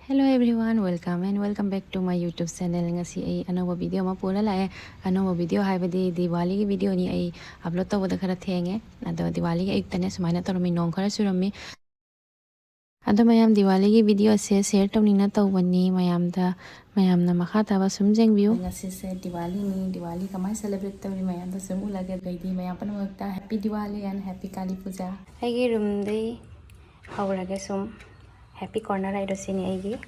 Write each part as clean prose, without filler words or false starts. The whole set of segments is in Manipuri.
Hello everyone, welcome and welcome back to my YouTube channel. Ngasi ay anova video ma puna la anova video haibadi Diwali gi video ni ay upload tawada khara thenge ado Diwali gi ayuk tane sumaina tormi nong khara surami ado mayam Diwali gi video se share tawning na tawani mayam na makha taba sum jengbiu ngasi se Diwali kamai celebrate tawri mayam da sum ulage gaidi mayam pan wakta happy Diwali and happy Kali Puja ai gi room dei haurage sum happy corner ay sini aigi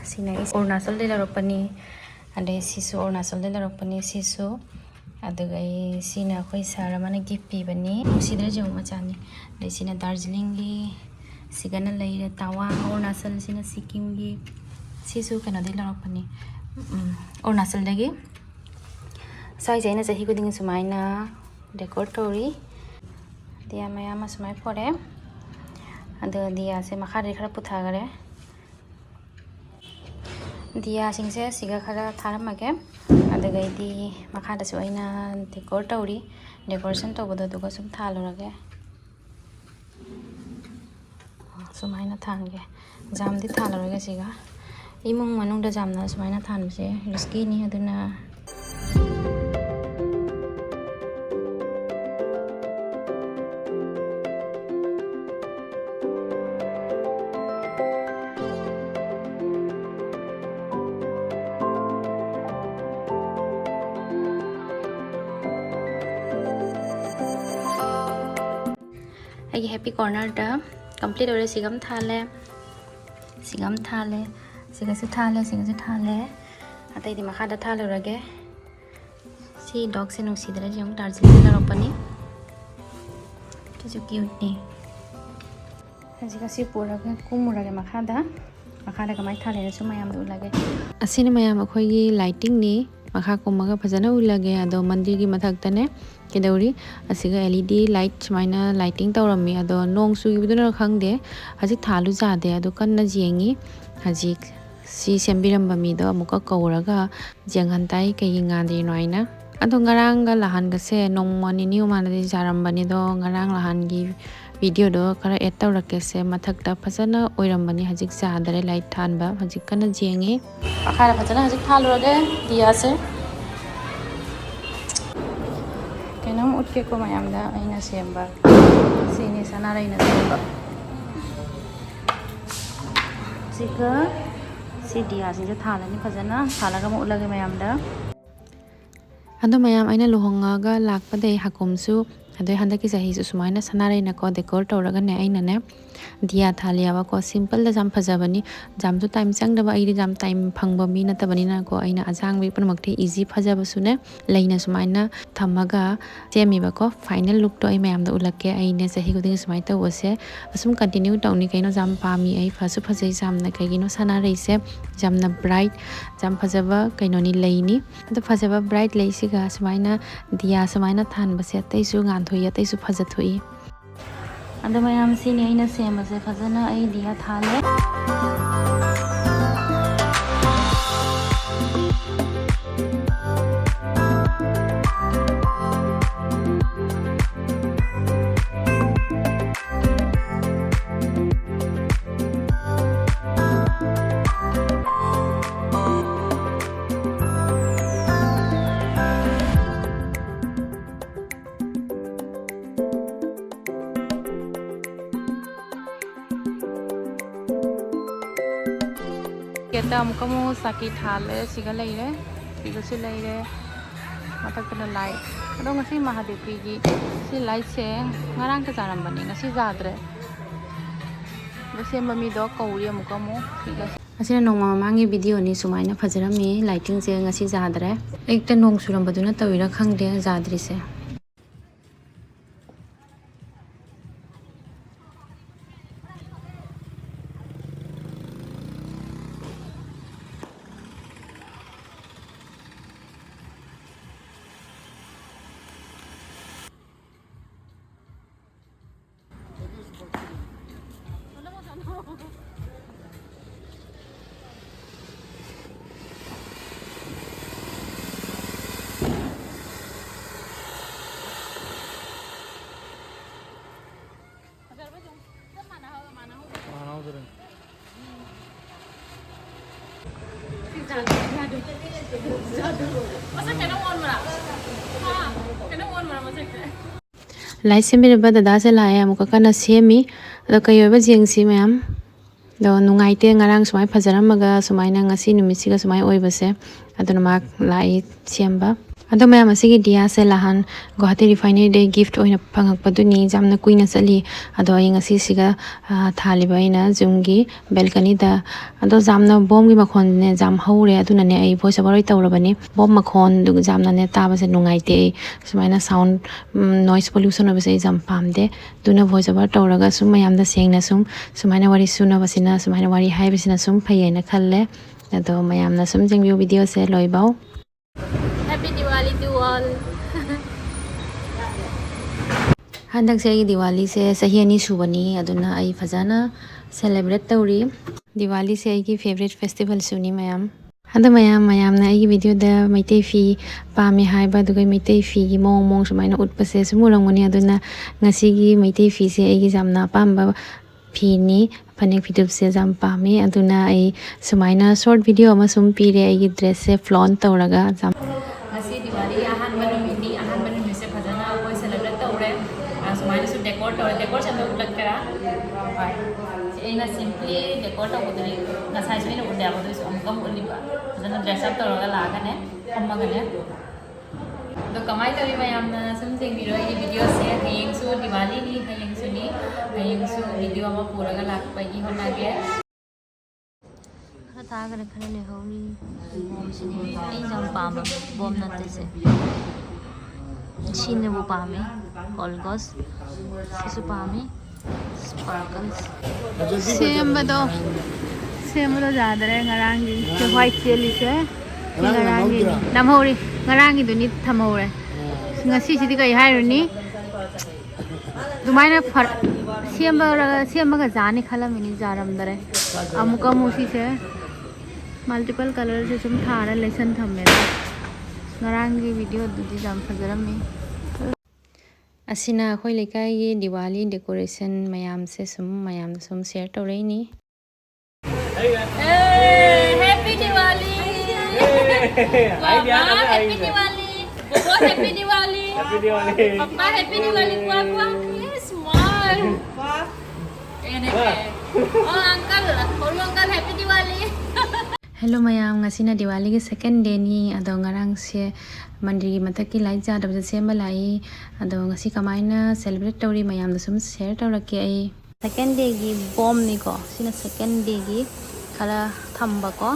sini Arunachal de larokpani ade sisu Arunachal de larokpani sisu aduga sina khoi sara mana gift pibani sidra jong machani de sina Darjeeling gi sigana leire Tawang Arunachal sina Sikkim gi sisu kana de larokpani Arunachal dagi sai jaina jahi kuding sumaina decor tori dia mayam asmai pore ado dia se makhari khara puthagare dia singse siga khara tharamage ado gaidi makhada su aina decor tauri decoration tobodo duga sum thalorage sumaina thange jamdi thalorage siga imung manungda jamna sumaina thanbse risky ni aduna I happy corner दा कंप्लीट हो सिगम थाले सिगसे थाले अतै दि मखा दा थालो रगे सी डॉग से नुसीदरे जम दार्जिलिंग लरपनी किजु क्यूट नि हजिका सी पुरगे कुमुरगे मखा दा कमाई थाले न सुमायाम दु लगे असिन मयाम अखोगी लाइटिंग नि मखा कुमगा फजना उलगे अदो मंदिर की मथक्तने केदौरी असिगा LED लाइट सुमाइना लाइटिंग तौरमी अदो नोंग सुगिबदुना खंगदे हजिक थालु जादे अदो कन्ना जेंगी हजिक सी सेम्बिरम्बा मिदो अमुका कौरगा जेंगहनताई कई ngadri noina अदो ngaranga lahan gase nongmani ni umana jarambani do ngarang lahan gi video do kara et tawrake se mathakta phajana oirambani hajik sadare light thanba hajik kana jengi akhara phajana hajik thalurage dia se kenam utke ko mayamda aina semba sini sana raina semba sika si dia sinja thalani phajana thalaga mo ulage mayamda ado mayam aina luhonga ga lakpade hakomsu ado handaki sahi su sumaina sanare na ko decor toraga ne aina ne dia thaliya ko simple da jam phajabani jam to time chang da ba ai jam time phangba mi na tabani na ko aina ajang bi panmakte easy phajaba sune leina sumaina thamaga chemi ba ko final look to ai mayam da ulake ai ne sahi guding sumai ta wose asum continue tawni kaino jam pami ai phasu phajai jam na kaigino sanare se jam na bright jam phajaba kaino ni leini ado phajaba bright leisiga sumaina dia sumaina than base taisu ngan thoya taisu phaja thoi ado mayam sini aina semase phajana ai dia thale kita kamu sakit hale siga leire siga si leire mata kena light ado ngasi Mahadev gi si light se ngarang ta jaram bani ngasi jadre bese mami do kauri amukamu siga asina nongma mangi video ni sumaina fajarami lighting se ngasi jadre ekta nong suram baduna tawira khangde jadri se Lai sembiraba dada se lai amuka kana semi ado kayoba jengsi mayam do nungaite ngarang sumai phajaramaga sumaina ngasi numisiga sumai oibase aduna mak lai semba ado mayam asigi dia se lahan Guwahati refinery de gift oina phangakpaduni jamna kuina chali ado ai ngasi siga thaliba ina jumgi balcony da ado jamna bom gi makhon ne jam haure aduna ne ai voice over tawrabani bom makhon du jamna ne taba se nungaite sumaina sound noise pollution obase jam pamde duna voice over tawraga sum mayam da sengna sumaina wari suna basina sumaina wari haibasina sum phayena khalle ado mayam na sum jengbi video se loibau Happy Diwali to all. handak se Diwali se sahi ani subani aduna ai fajana celebrate tawri Diwali se ai ki favorite festival suni mayam handa mayam na ai video da maitei fi pami haiba dugai maitei fi gi mong sumaina utpase sumurangoni aduna ngasi gi maitei fi se ai gi jamna pamba fi ni panek video se jam pami aduna ai sumaina short video ama sum pire ai gi dress se flaunt tawraga jam Ngasi Diwali ahan manu se phajana koi celebrate tawre. Sumaina su decor chanda ulat kara. Ina simply decor ta udri ngasai su ina udya bodu su amkam uliba. Phajana dress up tawraga lagane ammagane. Do kamai tawi mayam na sumjeng biro ai video se hayeng su Diwali ni hayeng su video ama puraga lakpa gi honage. तागर खरे ले होरी बॉम सिने आई जम पामा बॉम नते से छिने वो पामे कॉलगस सिसु पामे स्पार्कल्स सेम बदो ज्यादा रे ngaraंगी जो व्हाइट चेली से ngaraंगी नमहोरी ngaraंगी दुनी थमहोरे ngasi sidi kai hairuni दुमाइना सेमबा जाने खालामिनी जारमदरे अमुका मुसी से मल्टीपल कलर से तुम थारा लेसन थमे ngaraंगी वीडियो दुदी जाम फजरमी असिना अखोई लेकाई की दिवाली डेकोरेशन मयाम से सुम share तौरेनी Happy Diwali! Mama, Happy Diwali! Bobo, Happy Diwali! Happy Diwali! Papa, Happy Diwali! Kuah, yes, smile! Oh, Uncle, Happy Diwali! Hello ma'am ngasi Diwali के सेकंड डे नी अदो ngarang से मंदिर की मथक की लाइट जादब से सेम लाई अदो ngasi कमाइना सेलिब्रेट तौरी मैम द सुम शेयर तौरके आई सेकंड डे की बॉम नी को सिना सेकंड डे की खरा थम्बा को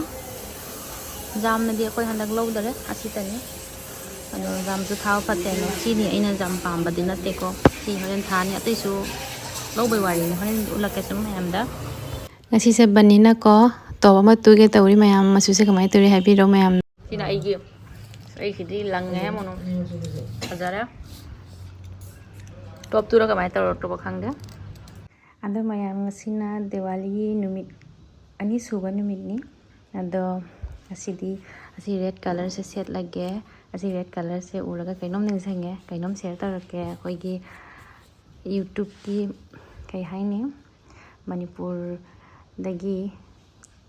जाम नदी कोई हंदक लौदरे असी तने अदो जाम सु थाव फते नो सिनी अइना जाम पाम बदि नते को सी हरेन थानी अतैसु लौबै वारी हरेन उलके सुम मैम दा ngasi से बनिना को तो अमा तुगे तौरी मैम मसु से कमाई तौरी हैप्पी रो मैम सिना आई की लंगे मनो फजरा टॉप तुरा कमाई तौर तो बखंगे अदो मैम ngasiना दिवाली नुमित अनि सुबा नुमितनी अदो असिदी असी रेड कलर से सेट लगे असी रेड कलर से उरगा कैनोम निंगसेंगे कैनोम शेयर तौरके अखोइगी यूट्यूब की कई हाइनी मणिपुर दगी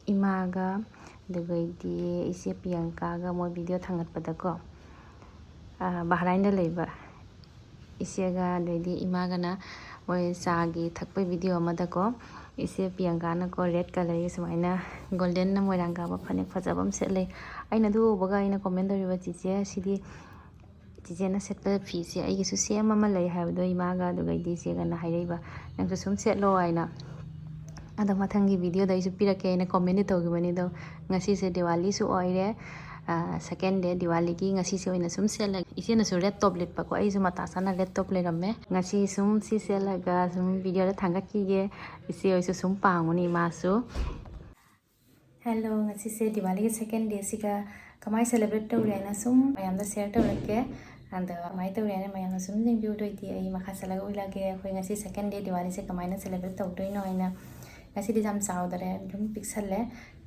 इमागा दगैदी इसे प्रियंका मोय वीडियो थांगतपदको बहराइन लेबा इसेगा दगैदी इमागना मोय चागी थकपै वीडियो अमदको इसे प्रियंका न को रेड कलर की सुमाइना गोल्डन न मोयरांगा फनेक फजबम सेले आइना दुबगा आइना कमेंट दरिबा चिचे सिदी चिचे न सेटपा फीसे आइगिसु सेम अमा लई हाबदो इमागा दगैदी सेगना हाइरेबा नंसु सुम सेटलो आइना अदो मथंगी वीडियो दाइसु पिरके आइना कमेंट तौगिबनी दो ngasi से दिवाली सु ओइरे सेकंड डे दिवाली की ngasi से ओइना सुम सेल इसे न सु रेड टॉप लेट पको आइसु मतासाना रेड टॉप लेरमे ngasi सुम सि सेलगा सुम वीडियो रे थांगाकीगे इसे ओइसु सुम पांगुनी मासु हेलो ngasi से दिवाली के सेकंड डे सिका कमाई सेलिब्रेट तौरेना सुम मयाम दा शेयर तौरके and कमाई तौरेना मयाम सुम जिंग बिउ दोइती आई मखा सलागा उलागे अखोय ngasi सेकंड डे दिवाली से कमाइना सेलिब्रेट तौदोइनो आइना ngasi di jam saudare dum pixelle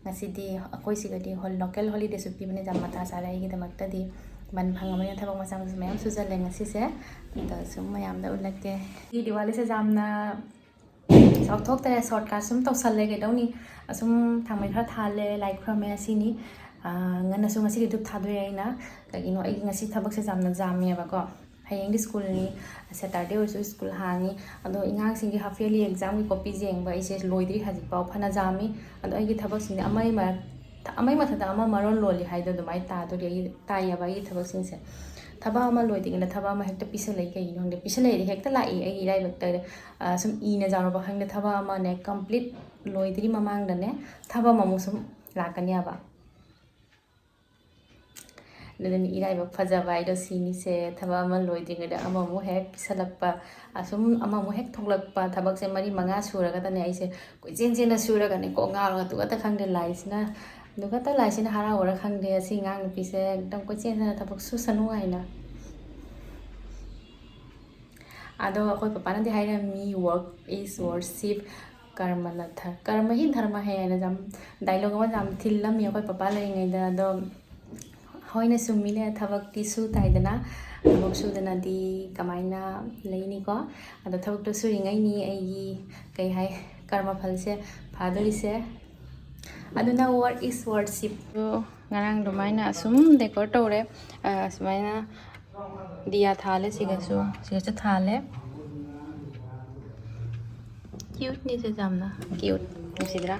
ngasi di akoi sigadi hol local holiday su pibne jam mata sare gi damakta di man bhangamaya thabak masam mayam sujale ngasi se da sum mayam da ulake di diwali se jamna sauthok tare shortcut sum tawsalle ge dawni asum thamai khar thale like khame asini ngana su ngasi dup thadoi aina kagino ai ngasi thabak se jamna jamia ba ko hayeng di school ni Saturday or school hangi ado ingang singi half yearly exam ki copy jeng ba ise loidri haji pau phana jami ado ai gi thabak sing amai ma thada ama maron loli haido dumai ta do ri ta ya ba gi thabak sing se thaba ama loidi gina thaba ama hekta pisalai kai no de pisalai ri hekta lai ai rai bakta sum i na jaro ba hang de thaba ama ne complete loidri mamang da ne thaba mamu sum lakania ba Dan irai bak faja bai do sini se thaba ama loiding da ama mu hek pisalakpa asum ama mu hek thoklakpa thabak se mari manga sura ga tane aise koi jen jen na sura ga ne ko nga ga tu ga ta khang de lais na du ga ta lais na hara ora khang de si ngang pi se dam ko chen na thabak su sanu ai na ado koi papa na de hai mi work is worship karma na tha karma hin dharma hai na jam dialogue ma jam thillam ya koi papa lai ngai da do hoina sumile thabak ti su taidana thabak su dana di kamaina leini ko ado thabak to su ringai ni ai kai hai karma phal se phadori se aduna work is worship ngarang domaina sum decor tore sumaina dia thale siga su thale cute ni se jamna cute nusidra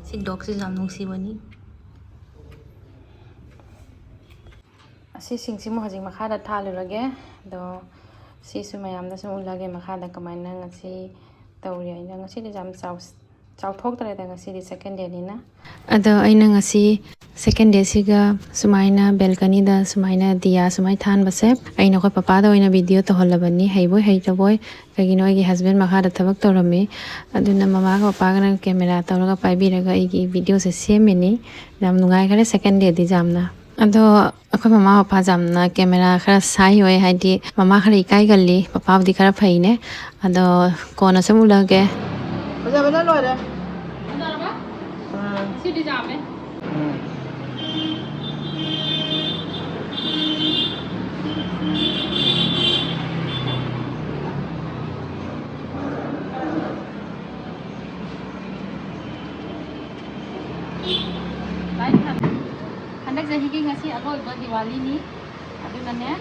si dog se jam nusi bani ꯑꯁꯤꯁꯤꯡꯁꯤꯃꯨ ꯍꯧꯖꯤꯛ ꯃꯈꯥꯗ ꯊꯥꯜꯂꯨꯔꯒꯦ ꯑꯗꯣ ꯁꯤꯁꯨ ꯃꯌꯥꯝꯗ ꯁꯨꯝ ꯎꯠꯂꯒꯦ ꯃꯈꯥꯗ ꯀꯃꯥꯏꯅ ꯉꯁꯤ ꯇꯧꯔꯤ ꯑꯩꯅ ꯉꯁꯤꯗꯤ ꯌꯥꯝ ꯆꯥꯎꯊꯣꯛꯇ꯭ꯔꯦꯗ ꯉꯁꯤꯗꯤ ꯁꯦꯀꯦꯟ ꯗꯦꯅꯤꯅ ꯑꯗꯣ ꯑꯩꯅ ꯉꯁꯤ ꯁꯦꯀꯦꯟ ꯗꯦꯁꯤꯒ ꯁꯨꯃꯥꯏꯅ ꯕꯦꯜꯀꯅꯤꯗ ꯁꯨꯃꯥꯏꯅ ꯗꯤꯌꯥ ꯁꯨꯃꯥꯏꯅ ꯊꯥꯟꯕꯁꯦ ꯑꯩꯅ ꯑꯩꯈꯣꯏ ꯄꯄꯥꯗ ꯑꯣꯏꯅ ꯚꯤꯗꯤꯑꯣ ꯇꯧꯍꯜꯂꯕꯅꯤ ꯍꯩꯕꯣꯏ ꯍꯩꯇꯕꯣꯏ ꯀꯩꯒꯤꯅꯣ ꯑꯩꯒꯤ ꯍꯁꯕꯦꯟ ꯃꯈꯥꯗ ꯊꯕꯛ ꯇꯧꯔꯝꯃꯤ ꯑꯗꯨꯅ ꯃꯃꯥꯒ ꯄꯄꯥꯒꯅ ꯀꯦꯃꯦꯔꯥ ꯇꯧꯔꯒ ꯄꯥꯏꯕꯤꯔꯒ ꯑꯩꯒꯤ ꯚꯤꯗꯤꯑꯣꯁꯦ ꯁꯦꯝꯃꯤꯅꯤ ꯌꯥꯝ ꯅꯨꯡꯉꯥꯏꯈꯔꯦ ꯁꯦꯀꯦꯟ ꯗꯦꯗꯤ ꯌꯥꯝꯅ ꯑꯗꯣ ꯑꯩꯈꯣꯏ ꯃꯃꯥ ꯄꯄꯥ ꯌꯥꯝꯅ ꯀꯦꯃꯦꯔꯥ ꯈꯔ ꯁꯥꯏ ꯑꯣꯏ ꯍꯥꯏꯗꯤ ꯃꯃꯥ ꯈꯔ ꯏꯀꯥꯏꯒꯜꯂꯤ ꯄꯄꯥꯕꯨꯗꯤ ꯈꯔ ꯐꯩꯅꯦ ꯑꯗꯣ ꯀꯣꯟꯅ ꯁꯨꯝ ꯎꯠꯂꯒꯦ ꯐꯖꯕꯅ ꯂꯣꯏꯔꯦ Sidi jame. Hendak jadi ngasi aku buat Diwali ni, aduh nanya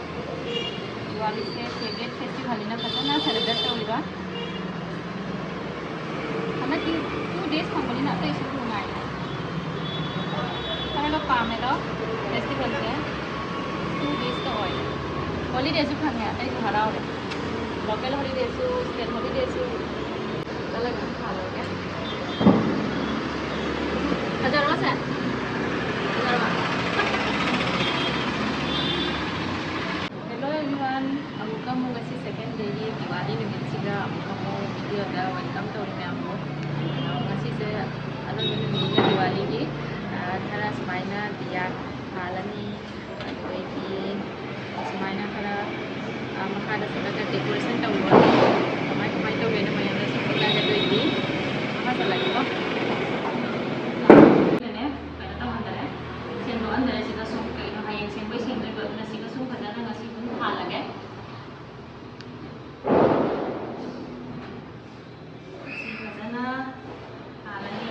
Diwali se favorite festival ina patana celebrate tahu ba? Hendak 2 days kambali nak tu isu tunai. Karena pame lo festival se 2 days ka hoy. Holiday su khang ya, tai su harau le. Local holiday su, state holiday su. Alag khalo ke? Hajar mas hai? Hello everyone, aku kamu ngasih second day Diwali dengan siga kamu video ada welcome to kamu. Ngasih saya ada menunya Diwali ni, cara semaina dia halani, jadi semaina cara makada sebagai decoration tahu. Kamai tahu ni namanya nasi kita jadi ini, apa lagi kok? Andare siga sum kai no hayeng sing bai sing doi ba na siga sum khadana ngasi kun halage khadana halani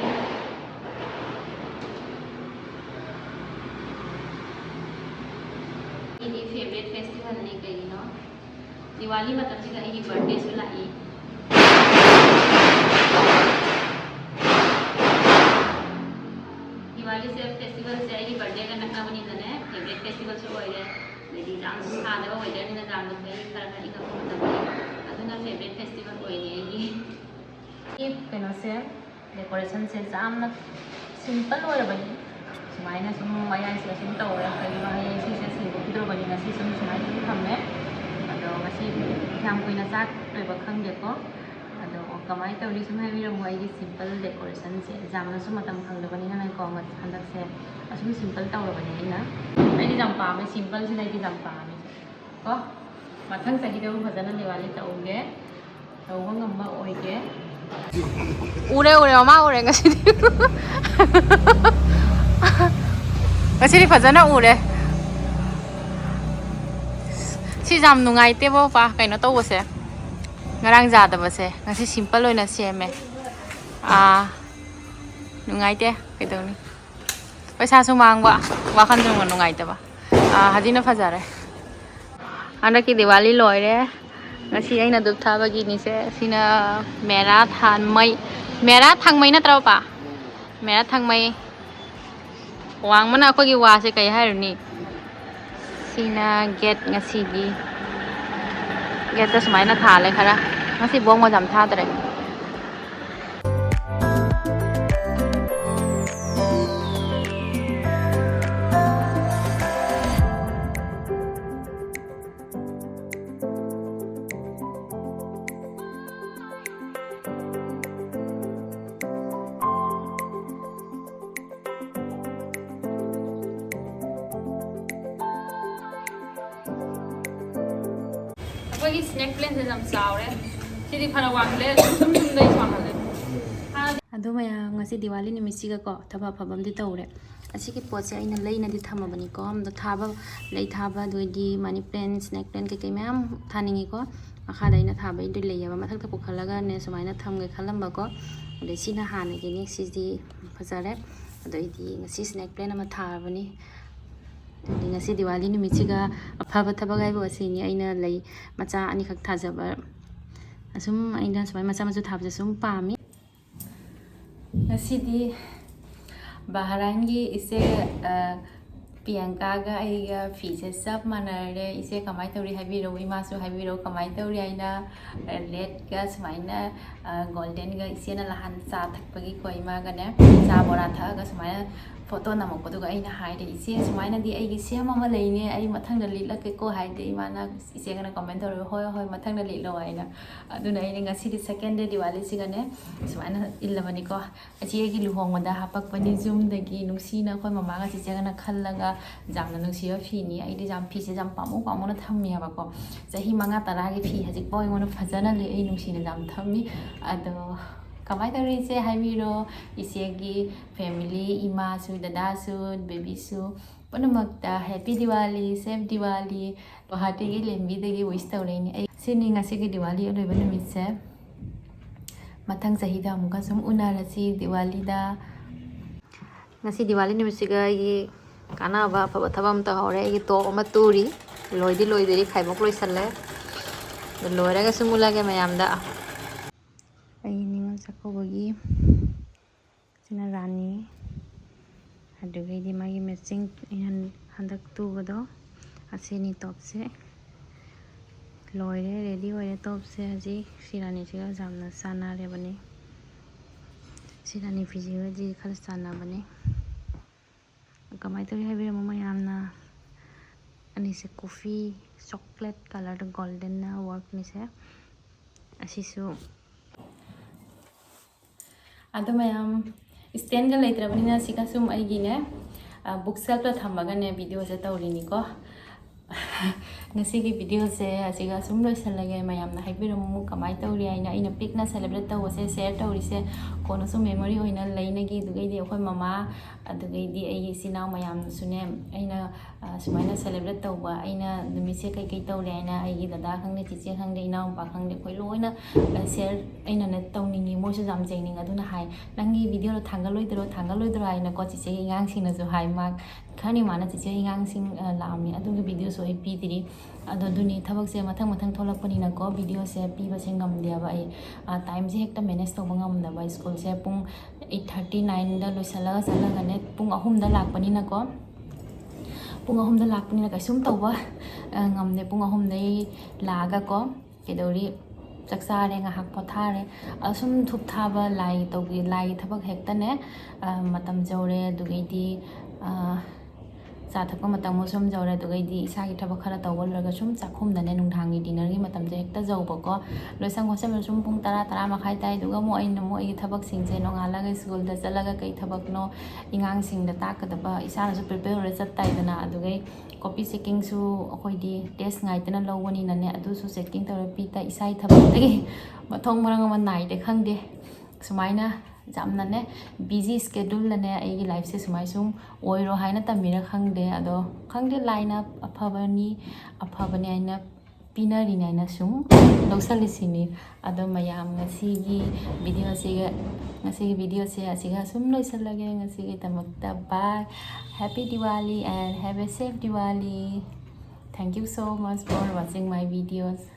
ini favorite festival ni kai no Diwali matam siga ini birthday su lai Diwali se festival se ai birthday ka nakna bani dane favorite festival so hoye lady jam saada ba hoye ni na jam do kai karana ika ko ta aduna favorite festival hoye ni ye keno se decoration se jam na simple hoye bani sumaina sum maya se sum ta hoye kai ma ye si se si bidro bani na si sum sumaina sum thamme ado ngasi tham koina chak toi ba khang de ko ado kamai tawli sum hai mi mo ai simple decoration se jamna sum matam khang da bani na ko ma handak se asum simple taw da bani na ai ni jam pa me simple se nai ki jam pa me ko mathang sa gi da phajana Diwali tawge tawba ngamba oige ure mama ure ngasi ngasi phajana ure si jam nungai te bo pa kaino taw se ngarang jadabase ngasi simple oina seme nungai te kaidoni ꯄꯩꯁꯥꯁꯨ ꯃꯥꯡꯕ ꯋꯥꯈꯜꯁꯨ ꯅꯨꯡꯉꯥꯏꯇꯕ ꯍꯧꯖꯤꯛꯅ ꯐꯖꯔꯦ ꯍꯟꯗꯛꯀꯤ ꯗꯤꯋꯥꯂꯤ ꯂꯣꯏꯔꯦ ngasi aina dup thabagi ni se sina mera thangmai natra pa mera thangmai wangmana akogi wa se kai hairuni sina gate ngasi gi gate ta smaina thale khara ngasi bong ma jam tha dare ꯑꯩꯈꯣꯏꯒꯤ ꯁ꯭ꯅꯦꯛ ꯄ꯭ꯂꯦꯟꯁꯦ ꯌꯥꯝ ꯆꯥꯎꯔꯦ ꯁꯤꯗꯤ ꯐꯅ ꯋꯥꯡꯈꯠꯂꯦ ꯁꯨꯝꯗꯩ ꯋꯥꯡꯈꯠꯂꯦ ꯑꯗꯣ ꯃꯌꯥꯝ ꯉꯁꯤ ꯗꯤꯋꯥꯂꯤ ꯅꯨꯃꯤꯠꯁꯤꯒꯀꯣ ꯊꯕꯛ ꯑꯐꯕ ꯑꯃꯗꯤ ꯇꯧꯔꯦ ꯑꯁꯤꯒꯤ ꯄꯣꯠꯁꯦ ꯑꯩꯅ ꯂꯩꯅꯗꯤ ꯊꯝꯃꯕꯅꯤꯀꯣ ꯑꯝꯗ ꯊꯥꯕ ꯂꯩ ꯊꯥꯕ ꯑꯗꯨꯗꯤ ꯃꯅꯤ ꯄ꯭ꯂꯦꯟ ꯁ꯭ꯅꯦꯛ ꯄ꯭ꯂꯦꯟ ꯀꯩꯀꯩ ꯃꯌꯥꯝ ꯊꯥꯅꯤꯡꯉꯤꯀꯣ ꯃꯈꯥꯗ ꯑꯩꯅ ꯊꯥꯕꯩꯗꯨ ꯂꯩꯌꯦꯕ ꯃꯊꯛꯇ ꯄꯨꯈꯠꯂꯒꯅꯦ ꯁꯨꯃꯥꯏꯅ ꯊꯝꯒꯦ ꯈꯜꯂꯝꯕꯀꯣ ꯑꯗꯩ ꯁꯤꯅ ꯍꯥꯟꯅꯒꯤꯅꯤ ꯁꯤꯗꯤ ꯐꯖꯔꯦ ꯑꯗꯣ ꯑꯩꯗꯤ ꯉꯁꯤ ꯁ꯭ꯅꯦꯛ ꯄ꯭ꯂꯦꯟ ꯑꯃ ꯊꯥꯔꯕꯅꯤ ꯑꯗꯨꯗꯤ ꯉꯁꯤ ꯗꯤꯋꯥꯂꯤ ꯅꯨꯃꯤꯠꯁꯤꯒ ꯑꯐꯕ ꯊꯕꯛ ꯍꯥꯏꯕ ꯑꯁꯤꯅꯤ ꯑꯩꯅ ꯂꯩ ꯃꯆꯥ ꯑꯅꯤꯈꯛ ꯊꯥꯖꯕ ꯑꯁꯨꯝ ꯑꯩꯅ ꯁꯨꯃꯥꯏꯅ ꯃꯆꯥ ꯃꯆꯥ ꯊꯥꯕꯁꯦ ꯁꯨꯝ ꯄꯥꯝꯃꯤ ꯉꯁꯤꯗꯤ ꯕꯍꯥꯔꯥꯟꯒꯤ ꯏꯆꯦ ꯄꯤꯌꯥꯡꯀꯥꯒ ꯑꯩꯒ ꯐꯤꯁꯦ ꯆꯞ ꯃꯥꯟꯅꯔꯦ ꯏꯆꯦ ꯀꯃꯥꯏꯅ ꯇꯧꯔꯤ ꯍꯥꯏꯕꯤꯔꯛꯎ ꯏꯃꯥꯁꯨ ꯍꯥꯏꯕꯤꯔꯛꯎ ꯀꯃꯥꯏꯅ ꯇꯧꯔꯤ ꯍꯥꯏꯅ ꯔꯦꯗꯒ ꯁꯨꯃꯥꯏꯅ ꯒꯣꯜꯗꯦꯟꯒ ꯏꯆꯦꯅ ꯅꯍꯥꯟ ꯆꯥ ꯊꯛꯄꯒꯤꯀꯣ ꯏꯃꯥꯒꯅꯦ ꯆꯥ ꯕꯣꯔꯥ ꯊꯛꯑꯒ ꯁꯨꯃꯥꯏꯅ ꯐꯣꯇꯣ ꯅꯝꯃꯛꯄꯗꯨꯒ ꯑꯩꯅ ꯍꯥꯏꯔꯦ ꯏꯆꯦ ꯁꯨꯃꯥꯏꯅꯗꯤ ꯑꯩꯒꯤ ꯁꯦꯝ ꯑꯃ ꯂꯩꯅꯦ ꯑꯩ ꯃꯊꯪꯗ ꯂꯤꯠꯂꯛꯀꯦꯀꯣ ꯍꯥꯏꯗꯤ ꯏꯃꯥꯅ ꯏꯆꯦꯒꯅ ꯀꯃꯦꯟ ꯇꯧꯔꯒ ꯍꯣꯏ ꯍꯣꯏ ꯃꯊꯪꯗ ꯂꯤꯠꯂꯣ ꯍꯥꯏꯅ ꯑꯗꯨꯅ ꯑꯩꯅ ꯉꯁꯤꯗꯤ ꯁꯦꯀꯦꯟ ꯗꯦ ꯗꯤꯋꯥꯂꯤꯁꯤꯒꯅꯦ ꯁꯨꯃꯥꯏꯅ ꯏꯜꯂꯕꯅꯤꯀꯣ ꯏꯆꯦꯒꯤ ꯂꯨꯍꯣꯡꯕꯗ ꯍꯥꯄꯛꯄꯅꯤ ꯖꯨꯝꯗꯒꯤ ꯅꯨꯡꯁꯤꯅ ꯑꯩꯈꯣꯏ ꯃꯃꯥꯒ ꯆꯤꯆꯦꯒꯅ ꯈꯜꯂꯒ ꯌꯥꯝꯅ ꯅꯨꯡꯁꯤꯕ ꯐꯤꯅꯤ ꯑꯩꯗꯤ ꯌꯥꯝ ꯐꯤꯁꯦ ꯌꯥꯝ ꯄꯥꯝꯃꯨꯅ ꯊꯝꯃꯦꯕꯀꯣ ꯆꯍꯤ 5-10ꯒꯤ ꯐꯤ ꯍꯧꯖꯤꯛꯐꯥꯎ ꯑꯩꯉꯣꯟꯗ ꯐꯖꯅ ꯂꯩ ꯑꯩ ꯅꯨꯡꯁꯤꯅ ꯌꯥꯝ ꯊꯝꯃꯤ ꯑꯗꯣ ꯀꯃꯥꯏꯅ ꯇꯧꯔꯤ ꯏꯆꯦ ꯍꯥꯏꯕꯤꯔꯣ ꯏꯆꯦꯒꯤ ꯐꯦꯃꯤꯂꯤ ꯏꯃꯥꯁꯨ ꯗꯗꯥꯁꯨ ꯕꯦꯕꯤꯁꯨ ꯄꯨꯝꯅꯃꯛꯇ ꯍꯦꯄꯤ ꯗꯤꯋꯥꯂꯤ ꯁꯦꯐ ꯗꯤꯋꯥꯂꯤ ꯒꯨꯋꯥꯍꯥꯇꯤꯒꯤ ꯂꯦꯝꯕꯤꯗꯒꯤ ꯋꯤꯁ ꯇꯧꯔꯛꯏꯅꯦ ꯑꯩ ꯁꯤꯅꯤ ꯉꯁꯤꯒꯤ ꯗꯤꯋꯥꯂꯤ ꯑꯔꯣꯏꯕ ꯅꯨꯃꯤꯠꯁꯦ ꯃꯊꯪ ꯆꯍꯤꯗ ꯑꯃꯨꯛꯀ ꯁꯨꯝ ꯎꯅꯔꯁꯤ ꯗꯤꯋꯥꯂꯤꯗ ꯉꯁꯤ ꯗꯤꯋꯥꯂꯤ ꯅꯨꯃꯤꯠꯁꯤꯒ ꯑꯩꯒꯤ ꯀꯥꯟꯅꯕ ꯑꯐꯕ ꯊꯕꯛ ꯑꯃ ꯇꯧꯍꯧꯔꯦ ꯑꯩꯒꯤ ꯇꯣꯞ ꯑꯃ ꯇꯨꯔꯤ ꯂꯣꯏꯗꯤ ꯂꯣꯏꯗꯔꯤ ꯈꯥꯏꯕꯣꯛ ꯂꯣꯏꯁꯜꯂꯦ ꯑꯗꯣ ꯂꯣꯏꯔꯒ ꯁꯨꯝ ꯎꯠꯂꯒꯦ ꯃꯌꯥꯝꯗ ꯑꯩ ꯅꯤꯉꯣꯜ ꯆꯥꯛꯀꯧꯕꯒꯤ ꯁꯤꯅ ꯔꯥꯅꯤ ꯑꯗꯨꯒꯩꯗꯤ ꯃꯥꯒꯤ ꯃꯦꯆꯤꯡ ꯑꯩꯅ ꯍꯟꯗꯛ ꯇꯨꯕꯗꯣ ꯑꯁꯤꯅꯤ ꯇꯣꯞꯁꯦ ꯂꯣꯏꯔꯦ ꯔꯦꯗꯤ ꯑꯣꯏꯔꯦ ꯇꯣꯞꯁꯦ ꯍꯧꯖꯤꯛ ꯁꯤ ꯔꯥꯅꯤꯁꯤꯒ ꯌꯥꯝꯅ ꯆꯥꯟꯅꯔꯦꯕꯅꯤ ꯁꯤ ꯔꯥꯅꯤ ꯐꯤꯁꯤꯒꯗꯤ ꯈꯔ ꯆꯥꯟꯅꯕꯅꯤ ꯀꯃꯥꯏꯅ ꯇꯧꯔꯤ ꯍꯥꯏꯕꯤꯔꯝꯃꯣ ꯃꯌꯥꯝꯅ ꯑꯅꯤꯁꯦ ꯀꯣꯐꯤ ꯆꯣꯀ꯭ꯂꯦꯠ ꯀꯂꯔꯗ ꯒꯣꯜꯗꯟꯅ ꯋꯥꯔꯛꯅꯤꯁꯦ ꯑꯁꯤꯁꯨ ꯑꯗꯣ ꯃꯌꯥꯝ ꯁ꯭ꯇꯦꯟꯒ ꯂꯩꯇ꯭ꯔꯕꯅꯤꯅ ꯁꯤꯒ ꯁꯨꯝ ꯑꯩꯒꯤꯅꯦ ꯕꯨꯛ ꯁꯦꯜꯐꯇ ꯊꯝꯃꯒꯅꯦ ꯚꯤꯗꯤꯑꯣꯁꯦ ꯇꯧꯔꯤꯅꯤꯀꯣ ꯉꯁꯤꯒꯤ ꯚꯤꯗꯤꯑꯣꯁꯦ ꯑꯁꯤꯒ ꯁꯨꯝ ꯂꯣꯏꯁꯜꯂꯒꯦ ꯃꯌꯥꯝꯅ ꯍꯥꯏꯕꯤꯔꯝꯃꯨ ꯀꯃꯥꯏꯅ ꯇꯧꯔꯤ ꯍꯥꯏꯅ ꯑꯩꯅ ꯄꯤꯛꯅ ꯁꯦꯂꯦꯕ꯭ꯔꯦꯠ ꯇꯧꯕꯁꯦ ꯁꯦꯌꯔ ꯇꯧꯔꯤꯁꯦ ꯀꯣꯟꯅ ꯁꯨꯝ ꯃꯦꯃꯣꯔꯤ ꯑꯣꯏꯅ ꯂꯩꯅꯒꯤ ꯑꯗꯨꯒꯩꯗꯤ ꯑꯩꯈꯣꯏ ꯃꯃꯥ ꯑꯗꯨꯒꯩꯗꯤ ꯑꯩꯒꯤ ꯏꯆꯤꯟ ꯏꯅꯥꯎ ꯃꯌꯥꯝꯅꯁꯨꯅꯦ ꯑꯩꯅ ꯁꯨꯃꯥꯏꯅ ꯁꯦꯂꯦꯕ꯭ꯔꯦꯠ ꯇꯧꯕ ꯑꯩꯅ ꯅꯨꯃꯤꯠꯁꯦ ꯀꯩꯀꯩ ꯇꯧꯔꯦ ꯍꯥꯏꯅ ꯑꯩꯒꯤ ꯗꯗꯥ ꯈꯪꯗꯦ ꯆꯤꯆꯦ ꯈꯪꯗꯦ ꯏꯅꯥꯎꯄꯥ ꯈꯪꯗꯦ ꯑꯩꯈꯣꯏ ꯂꯣꯏꯅ ꯁꯦꯌꯔ ꯑꯩꯅꯅ ꯇꯧꯅꯤꯡꯉꯤ ꯃꯣꯏꯁꯨ ꯌꯥꯝ ꯌꯦꯡꯅꯤꯡꯉꯤ ꯑꯗꯨꯅ ꯍꯥꯏ ꯅꯪꯒꯤ ꯚꯤꯗꯤꯑꯣꯗꯣ ꯊꯥꯡꯒꯠꯂꯣꯏꯗ꯭ꯔꯣ ꯍꯥꯏꯅꯀꯣ ꯆꯤꯆꯦꯒꯤ ꯑꯉꯥꯡꯁꯤꯡꯅꯁꯨ ꯍꯥꯏ ꯃꯥ ꯈꯔꯅꯤ ꯃꯥꯅ ꯆꯤꯆꯦꯒꯤ ꯑꯉꯥꯡꯁꯤꯡ ꯂꯥꯛꯑꯝꯃꯤ ꯑꯗꯨꯒꯤ ꯚꯤꯗꯤꯑꯣꯁꯨ ꯑꯩ ꯄꯤꯗ꯭ꯔꯤ ꯑꯗꯣ ꯑꯗꯨꯅꯤ ꯊꯕꯛꯁꯦ ꯃꯊꯪ ꯊꯣꯛꯂꯛꯄꯅꯤꯅꯀꯣ ꯚꯤꯗꯤꯑꯣꯁꯦ ꯄꯤꯕꯁꯦ ꯉꯝꯗꯦꯕ ꯑꯩ ꯇꯥꯏꯝꯁꯦ ꯍꯦꯛꯇ ꯃꯦꯅꯦꯖ ꯇꯧꯕ ꯉꯝꯗꯕ ꯁ꯭ꯀꯨꯜꯁꯦ ꯄꯨꯡ 8:39ꯗ ꯂꯣꯏꯁꯤꯜꯂꯒ ꯆꯠꯂꯒꯅꯦ ꯄꯨꯡ 3ꯗ ꯂꯥꯛꯄꯅꯤꯅꯀꯣ ꯄꯨꯡ 3ꯗ ꯂꯥꯛꯄꯅꯤꯅ ꯀꯩꯁꯨꯝ ꯇꯧꯕ ꯉꯝꯗꯦ ꯄꯨꯡ 3ꯗꯩ ꯂꯥꯛꯑꯒꯀꯣ ꯀꯩꯗꯧꯔꯤ ꯆꯥꯛ ꯆꯥꯔꯦ ꯉꯥꯏꯍꯥꯛ ꯄꯣꯊꯥꯔꯦ ꯑꯁꯨꯝ ꯙꯨꯞ ꯊꯥꯕ ꯂꯥꯏꯒꯤ ꯊꯕꯛ ꯍꯦꯛꯇꯅꯦ ꯃꯇꯝ ꯌꯧꯔꯦ ꯑꯗꯨꯒꯩꯗꯤ ꯆꯥ ꯊꯛꯄ ꯃꯇꯝ ꯁꯨꯝ ꯌꯧꯔꯦ ꯑꯗꯨꯒꯩꯗꯤ ꯏꯁꯥꯒꯤ ꯊꯕꯛ ꯈꯔ ꯇꯧꯕ ꯂꯣꯏꯔꯒ ꯁꯨꯝ ꯆꯥꯛꯈꯨꯝꯗꯅꯦ ꯅꯨꯡꯗꯥꯡꯒꯤ ꯗꯤꯅꯔꯒꯤ ꯃꯇꯝꯁꯦ ꯍꯦꯛꯇ ꯌꯧꯕꯀꯣ ꯂꯣꯏꯁꯟ ꯈꯣꯠꯆꯟꯕ ꯁꯨꯝ ꯄꯨꯡ 10-10:30 ꯇꯥꯏ ꯑꯗꯨꯒ ꯑꯃꯨꯛ ꯑꯩꯒꯤ ꯊꯕꯛꯁꯤꯡꯁꯦ ꯅꯣꯡꯉꯥꯜꯂꯒ ꯁ꯭ꯀꯨꯜꯗ ꯆꯠꯂꯒ ꯀꯩ ꯊꯕꯛꯅꯣ ꯑꯉꯥꯡꯁꯤꯡꯗ ꯇꯥꯛꯀꯗꯕ ꯏꯁꯥꯅꯁꯨ ꯄ꯭ꯔꯤꯄꯦꯌꯔ ꯑꯣꯏꯔ ꯆꯠꯇꯥꯏꯗꯅ ꯑꯗꯨꯒꯩ ꯀꯣꯄꯤ ꯆꯦꯛꯀꯤꯡꯁꯨ ꯑꯩꯈꯣꯏꯗꯤ ꯇꯦꯁ ꯉꯥꯏꯗꯅ ꯂꯧꯕꯅꯤꯅꯅꯦ ꯑꯗꯨꯁꯨ ꯆꯦꯛꯀꯤꯡ ꯇꯧꯔ ꯄꯤꯇ ꯏꯁꯥꯒꯤ ꯊꯕꯛꯇꯒꯤ ꯃꯊꯣꯡ ꯃꯔꯝ ꯑꯃ ꯅꯥꯏꯗꯦ ꯈꯪꯗꯦ ꯁꯨꯃꯥꯏꯅ ꯌꯥꯝꯅꯅꯦ ꯕꯤꯖꯤ ꯁ꯭ꯀꯦꯗꯨꯜꯗꯅꯦ ꯑꯩꯒꯤ ꯂꯥꯏꯐꯁꯦ ꯁꯨꯃꯥꯏ ꯁꯨꯝ ꯑꯣꯏꯔꯣ ꯍꯥꯏꯅ ꯇꯝꯃꯤꯔ ꯈꯪꯗꯦ ꯑꯗꯣ ꯈꯪꯗꯦ ꯂꯥꯏꯅ ꯑꯐꯕꯅꯤ ꯍꯥꯏꯅ ꯄꯤꯅꯔꯤꯅꯦ ꯍꯥꯏꯅ ꯁꯨꯝ ꯂꯧꯁꯜꯂꯤꯁꯤꯅꯤ ꯑꯗꯣ ꯃꯌꯥꯝ ꯉꯁꯤꯒꯤ ꯚꯤꯗꯤꯑꯣꯁꯦ ꯑꯁꯤꯒ ꯁꯨꯝ ꯂꯣꯏꯁꯜꯂꯒꯦ ꯉꯁꯤꯒꯤꯗꯃꯛꯇ bye happy Diwali and have a safe Diwali. Thank you so much for watching my videos.